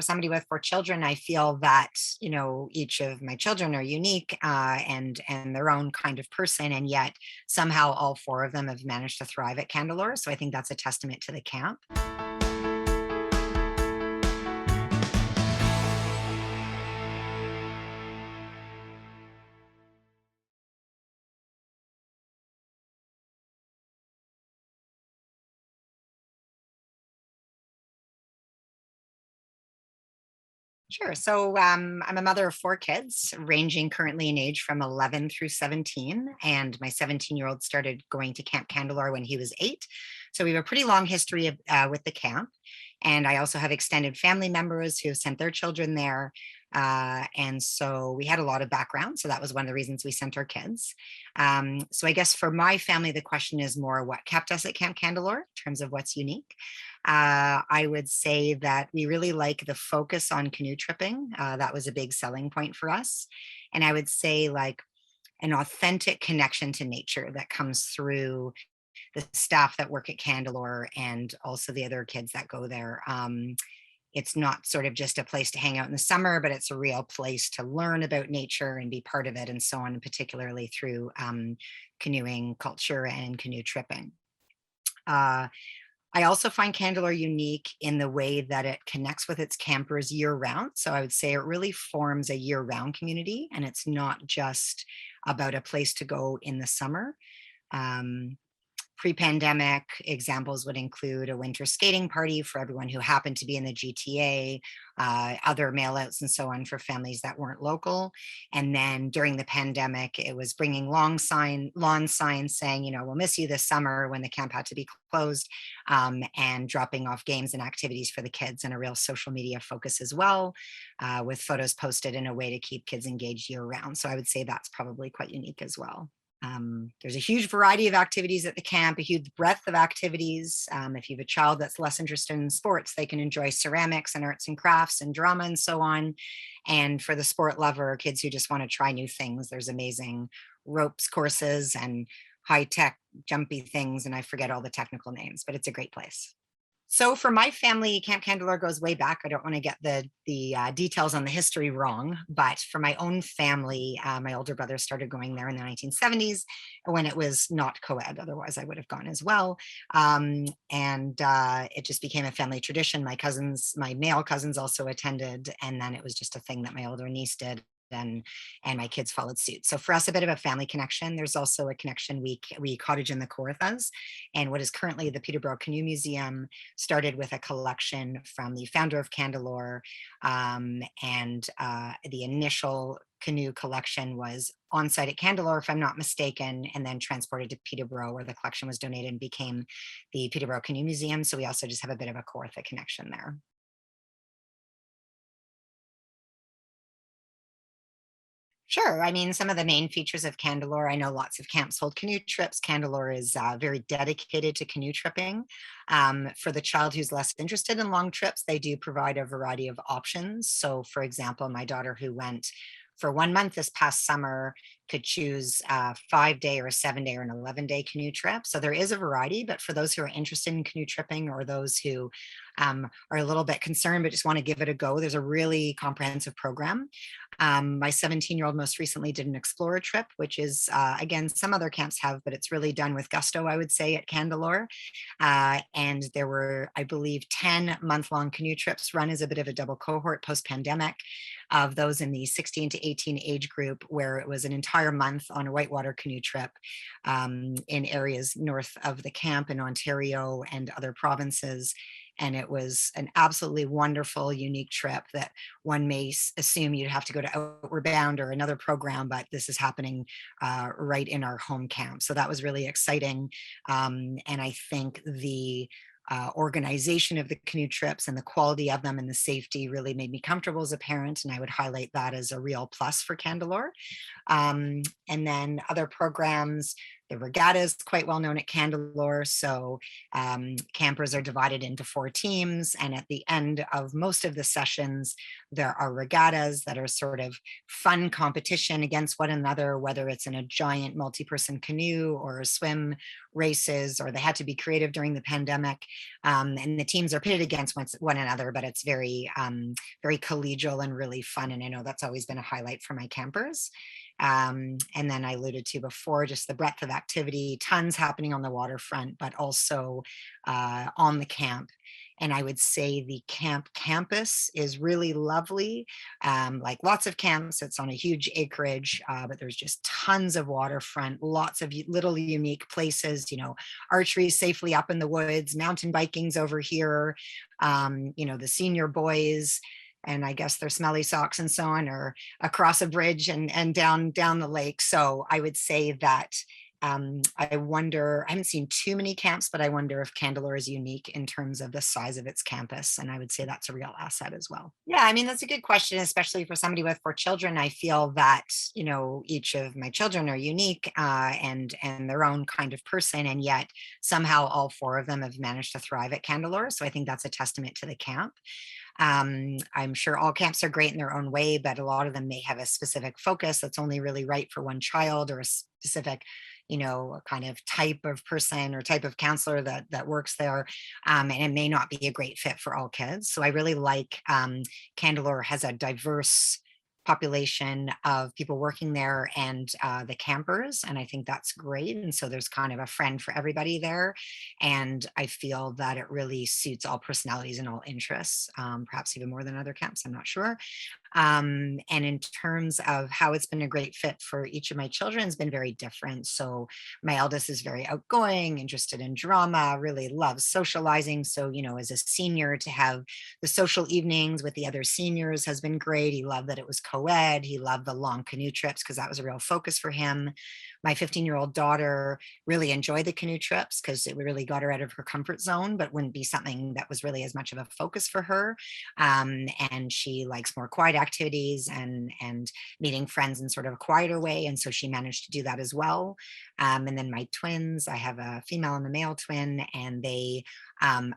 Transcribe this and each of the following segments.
somebody with 4 children, I feel that, each of my children are unique, and their own kind of person, and yet somehow all 4 of them have managed to thrive at Kandalore. So I think that's a testament to the camp. Sure. So I'm a mother of 4 kids, ranging currently in age from 11 through 17. And my 17-year-old started going to Camp Kandalore when he was 8. So we have a pretty long history with the camp. And I also have extended family members who have sent their children there. And so we had a lot of background. So that was one of the reasons we sent our kids. So I guess for my family, the question is more what kept us at Camp Kandalore in terms of what's unique. I would say that we really like the focus on canoe tripping. That was a big selling point for us. And I would say like an authentic connection to nature that comes through the staff that work at Kandalore and also the other kids that go there. It's not sort of just a place to hang out in the summer, but it's a real place to learn about nature and be part of it and so on, and particularly through canoeing culture and canoe tripping. Uh, I also find Kandalore unique in the way that it connects with its campers year round. So I would say it really forms a year round community, and it's not just about a place to go in the summer. Um, Pre-pandemic examples would include a winter skating party for everyone who happened to be in the GTA, other mailouts and so on for families that weren't local. And then during the pandemic, it was bringing lawn signs saying, we'll miss you this summer when the camp had to be closed, and dropping off games and activities for the kids, and a real social media focus as well, with photos posted in a way to keep kids engaged year round. So I would say that's probably quite unique as well. There's a huge variety of activities at the camp, a huge breadth of activities. If you have a child that's less interested in sports, they can enjoy ceramics and arts and crafts and drama and so on. And for the sport lover, kids who just want to try new things, there's amazing ropes courses and high-tech jumpy things. And I forget all the technical names, but it's a great place. So for my family, Camp Kandalore goes way back. I don't want to get the details on the history wrong, but for my own family, my older brother started going there in the 1970s when it was not co-ed. Otherwise, I would have gone as well. And it just became a family tradition. My male cousins also attended, and then it was just a thing that my older niece did. And my kids followed suit. So for us, a bit of a family connection. There's also a connection. We cottage in the Kawarthas, and what is currently the Peterborough Canoe Museum started with a collection from the founder of Kandalore, and the initial canoe collection was on site at Kandalore, if I'm not mistaken, and then transported to Peterborough, where the collection was donated and became the Peterborough Canoe Museum. So we also just have a bit of a Kawartha connection there. Sure. I mean, some of the main features of Kandalore, I know lots of camps hold canoe trips. Kandalore is very dedicated to canoe tripping. For the child who's less interested in long trips, they do provide a variety of options. So, for example, my daughter who went for 1 month this past summer could choose a 5-day or a 7-day or an 11-day canoe trip. So there is a variety, but for those who are interested in canoe tripping, or those who are a little bit concerned but just want to give it a go, there's a really comprehensive program. My 17-year-old most recently did an explorer trip, which is, again, some other camps have, but it's really done with gusto, I would say, at Kandalore. And there were, I believe, 10 month-long canoe trips run as a bit of a double cohort post-pandemic, of those in the 16 to 18 age group, where it was an entire month on a whitewater canoe trip, in areas north of the camp in Ontario and other provinces. And it was an absolutely wonderful, unique trip that one may assume you'd have to go to Outward Bound or another program, but this is happening right in our home camp. So that was really exciting. And I think the organization of the canoe trips and the quality of them and the safety really made me comfortable as a parent. And I would highlight that as a real plus for Kandalore. And then other programs The regatta is quite well known at Kandalore. So campers are divided into 4 teams. And at the end of most of the sessions, there are regattas that are sort of fun competition against one another, whether it's in a giant multi-person canoe or swim races, or they had to be creative during the pandemic. And the teams are pitted against one another, but it's very collegial and really fun. And I know that's always been a highlight for my campers. And then I alluded to before, just the breadth of activity, tons happening on the waterfront, but also on the camp. And I would say the camp campus is really lovely. Like lots of camps, it's on a huge acreage, but there's just tons of waterfront, lots of little unique places, archery safely up in the woods, mountain biking's over here, the senior boys, and I guess their smelly socks and so on, or across a bridge and down the lake. So I would say that I wonder, I haven't seen too many camps, but I wonder if Kandalore is unique in terms of the size of its campus. And I would say that's a real asset as well. Yeah, I mean, that's a good question, especially for somebody with 4 children. I feel that, each of my children are unique and their own kind of person. And yet somehow all 4 of them have managed to thrive at Kandalore. So I think that's a testament to the camp. I'm sure all camps are great in their own way, but a lot of them may have a specific focus that's only really right for one child, or a specific, kind of type of person or type of counselor that works there. And it may not be a great fit for all kids. So I really like Kandalore has a diverse population of people working there and the campers. And I think that's great. And so there's kind of a friend for everybody there. And I feel that it really suits all personalities and all interests, perhaps even more than other camps, I'm not sure. And in terms of how it's been a great fit for each of my children, has been very different. So my eldest is very outgoing, interested in drama, really loves socializing. So, as a senior, to have the social evenings with the other seniors has been great. He loved that it was co-ed. He loved the long canoe trips because that was a real focus for him. My 15-year-old daughter really enjoyed the canoe trips because it really got her out of her comfort zone, but wouldn't be something that was really as much of a focus for her. And she likes more quiet activities and meeting friends in sort of a quieter way. And so she managed to do that as well. And then my twins, I have a female and a male twin, and they,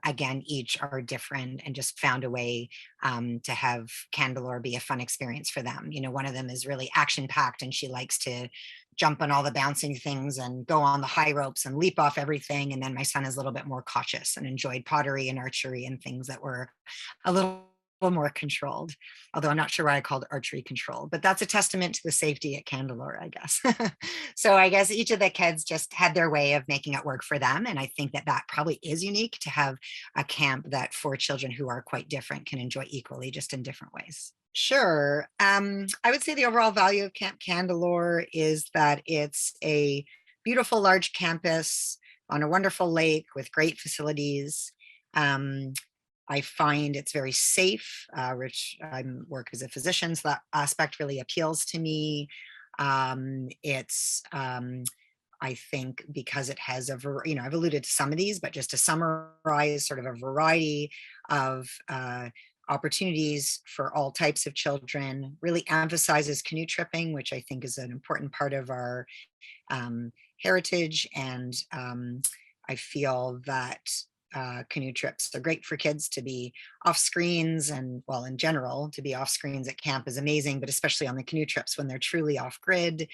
again, each are different and just found a way to have Kandalore be a fun experience for them. One of them is really action packed and she likes to jump on all the bouncing things and go on the high ropes and leap off everything. And then my son is a little bit more cautious and enjoyed pottery and archery and things that were a little more controlled, although I'm not sure why I called archery controlled, but that's a testament to the safety at Kandalore, I guess. So I guess each of the kids just had their way of making it work for them. And I think that probably is unique to have a camp that 4 children who are quite different can enjoy equally, just in different ways. Sure. I would say the overall value of Camp Kandalore is that it's a beautiful large campus on a wonderful lake with great facilities. I find it's very safe, which I work as a physician, so that aspect really appeals to me. I think because it has I've alluded to some of these, but just to summarize, sort of a variety of opportunities for all types of children, really emphasizes canoe tripping, which I think is an important part of our heritage. And I feel that canoe trips are great for kids to be off screens, and well, in general, to be off screens at camp is amazing, but especially on the canoe trips when they're truly off grid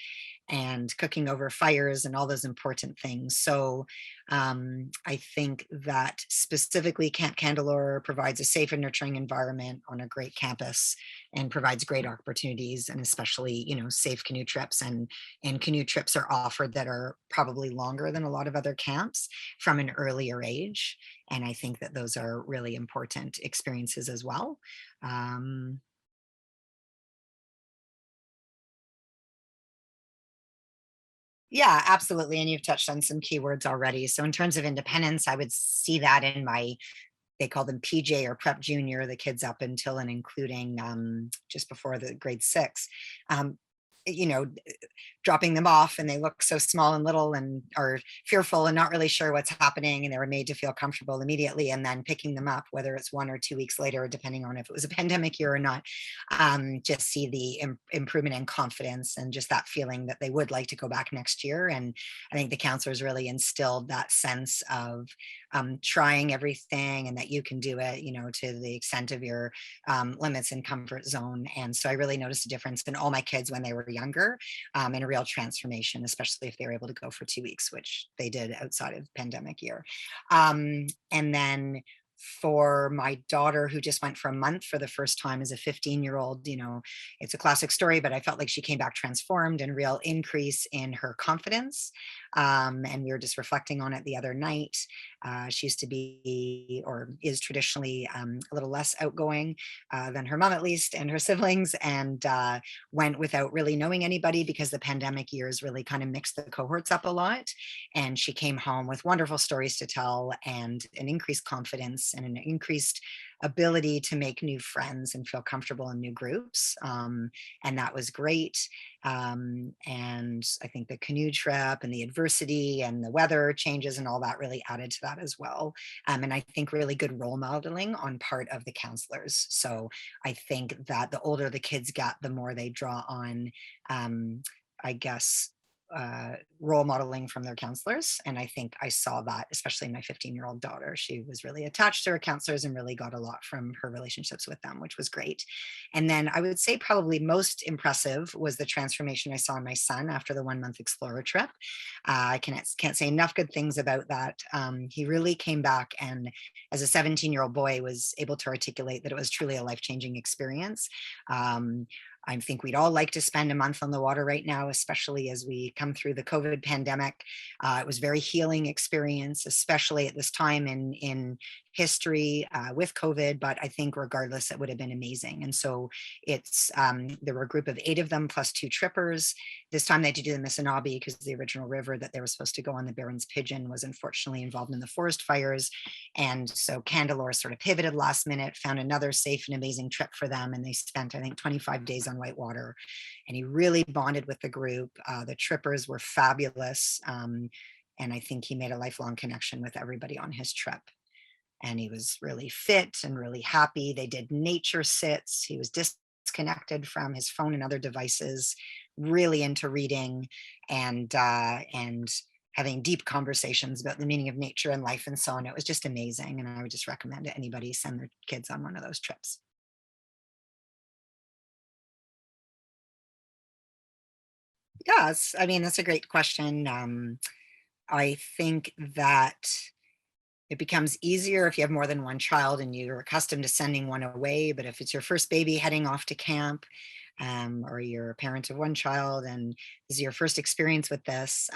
and cooking over fires and all those important things. So I think that specifically Camp Kandalore provides a safe and nurturing environment on a great campus and provides great opportunities, and especially, safe canoe trips, and canoe trips are offered that are probably longer than a lot of other camps from an earlier age. And I think that those are really important experiences as well. Um, Yeah, absolutely. And you've touched on some keywords already. So in terms of independence, I would see that in they call them PJ or prep junior, the kids up until and including just before the grade 6. Um, dropping them off and they look so small and little and are fearful and not really sure what's happening, and they were made to feel comfortable immediately, and then picking them up, whether it's 1 or 2 weeks later, depending on if it was a pandemic year or not, just see the improvement in confidence and just that feeling that they would like to go back next year. And I think the counselors really instilled that sense of trying everything and that you can do it, to the extent of your limits and comfort zone. And so I really noticed a difference in all my kids when they were younger, and a real transformation, especially if they were able to go for 2 weeks, which they did outside of pandemic year. And then for my daughter, who just went for a month for the first time as a 15-year-old, it's a classic story, but I felt like she came back transformed and real increase in her confidence. And we were just reflecting on it the other night. She used to be, or is traditionally, a little less outgoing than her mom, at least, and her siblings, and went without really knowing anybody because the pandemic years really kind of mixed the cohorts up a lot. And she came home with wonderful stories to tell and an increased confidence and an increased ability to make new friends and feel comfortable in new groups. And that was great. And I think the canoe trip and the adversity and the weather changes and all that really added to that as well. And I think really good role modeling on part of the counselors. So I think that the older the kids get, the more they draw on, I guess, role modeling from their counselors. And I think I saw that, especially in my 15-year-old daughter. She was really attached to her counselors and really got a lot from her relationships with them, which was great. And then I would say probably most impressive was the transformation I saw in my son after the 1-month Explorer trip. I can't say enough good things about that. He really came back, and as a 17-year-old boy was able to articulate that it was truly a life-changing experience. I think we'd all like to spend a month on the water right now, especially as we come through the COVID pandemic. It was a very healing experience, especially at this time in history with COVID, but I think regardless, it would have been amazing. And so there were a group of 8 of them plus 2 trippers. This time they had to do the Mississinapi because the original river that they were supposed to go on, the Barron's Pigeon, was unfortunately involved in the forest fires. And so Kandalore sort of pivoted last minute, found another safe and amazing trip for them. And they spent, I think, 25 days on whitewater. And he really bonded with the group. The trippers were fabulous. And I think he made a lifelong connection with everybody on his trip. And he was really fit and really happy. They did nature sits. He was disconnected from his phone and other devices, really into reading and having deep conversations about the meaning of nature and life and so on. It was just amazing. And I would just recommend anybody send their kids on one of those trips. Yes, I mean, that's a great question. I think that it becomes easier if you have more than one child and you're accustomed to sending one away. But if it's your first baby heading off to camp, or you're a parent of one child and this is your first experience with this,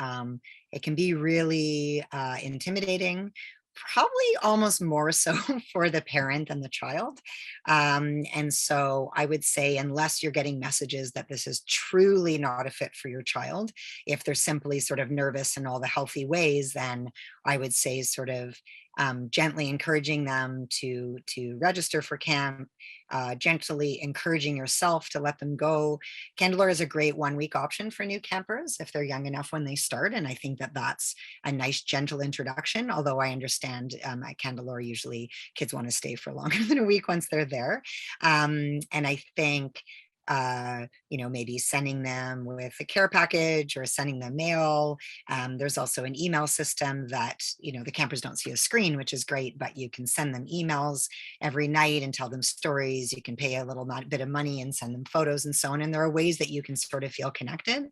it can be really intimidating, probably almost more so for the parent than the child. And so I would say, unless you're getting messages that this is truly not a fit for your child, if they're simply sort of nervous in all the healthy ways, then I would say sort of gently encouraging them to register for camp, gently encouraging yourself to let them go. Kandalore is a great 1-week option for new campers if they're young enough when they start. And I think that that's a nice, gentle introduction, although I understand at Kandalore, usually kids want to stay for longer than a week once they're there. And I think maybe sending them with a care package or sending them mail. There's also an email system that, the campers don't see a screen, which is great, but you can send them emails every night and tell them stories. You can pay a little bit of money and send them photos and so on. And there are ways that you can sort of feel connected.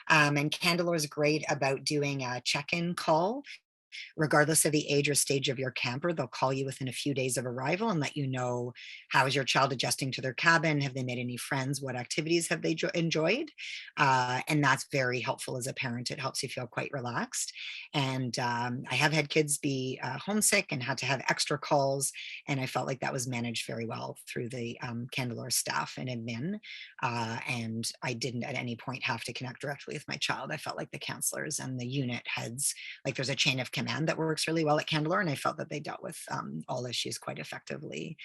And Kandalore is great about doing a check-in call. Regardless of the age or stage of your camper, they'll call you within a few days of arrival and let you know, how is your child adjusting to their cabin? Have they made any friends? What activities have they enjoyed? And that's very helpful as a parent. It helps you feel quite relaxed. And I have had kids be homesick and had to have extra calls. And I felt like that was managed very well through the Kandalore staff and admin. And I didn't at any point have to connect directly with my child. I felt like the counselors and the unit heads, like there's a chain of command that works really well at Kandalore, and I felt that they dealt with all issues quite effectively.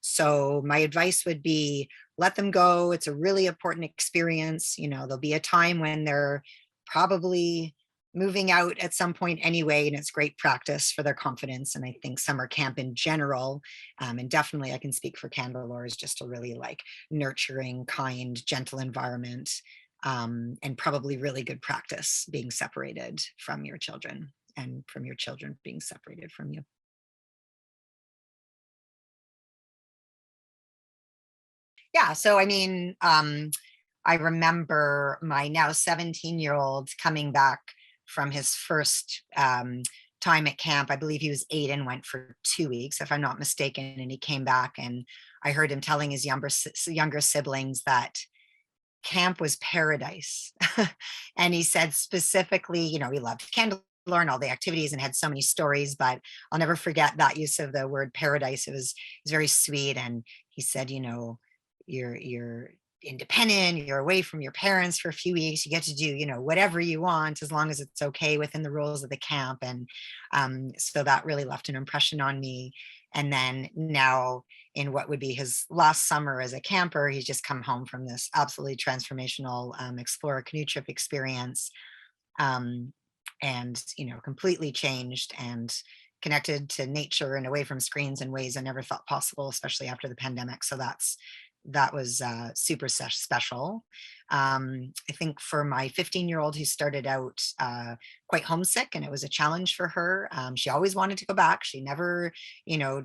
So my advice would be let them go. It's a really important experience. There'll be a time when they're probably moving out at some point anyway, and it's great practice for their confidence. And I think summer camp in general, and definitely I can speak for Kandalore, is just a really like nurturing, kind, gentle environment, and probably really good practice being separated from your children and from your children being separated from you. Yeah, so I mean, I remember my now 17-year-old coming back from his first time at camp. I believe he was 8 and went for 2 weeks, if I'm not mistaken. And he came back, and I heard him telling his younger siblings that camp was paradise. And he said specifically, he loved Candlelight and all the activities and had so many stories, but I'll never forget that use of the word paradise. It was very sweet. And he said, you're independent, you're away from your parents for a few weeks, you get to do, whatever you want as long as it's okay within the rules of the camp. And so that really left an impression on me. And then now, in what would be his last summer as a camper, he's just come home from this absolutely transformational Explorer canoe trip experience, um, and completely changed and connected to nature and away from screens in ways I never thought possible, especially after the pandemic. So that was super special. I think for my 15-year-old who started out quite homesick, and it was a challenge for her. She always wanted to go back. She never,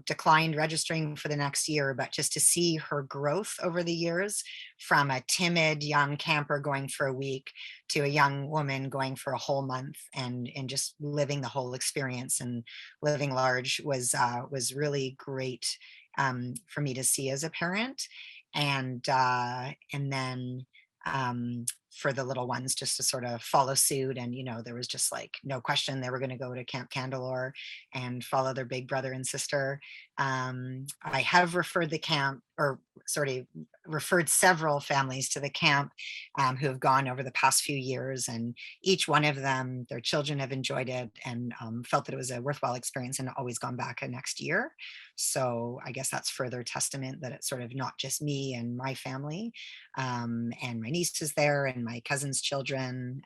declined registering for the next year, but just to see her growth over the years, from a timid young camper going for a week to a young woman going for a whole month, and just living the whole experience and living large, was really great for me to see as a parent. And then for the little ones just to sort of follow suit. And there was just like no question they were going to go to Camp Kandalore and follow their big brother and sister. I have referred the camp, or sort of referred several families to the camp, who have gone over the past few years, and each one of them, their children have enjoyed it, and felt that it was a worthwhile experience, and always gone back a next year. So I guess that's further testament that it's sort of not just me and my family, and my niece is there, and my cousin's children,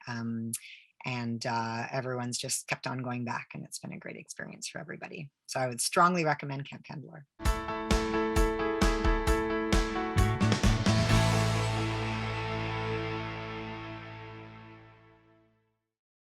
and everyone's just kept on going back, and it's been a great experience for everybody. So I would strongly recommend Camp Kandalore.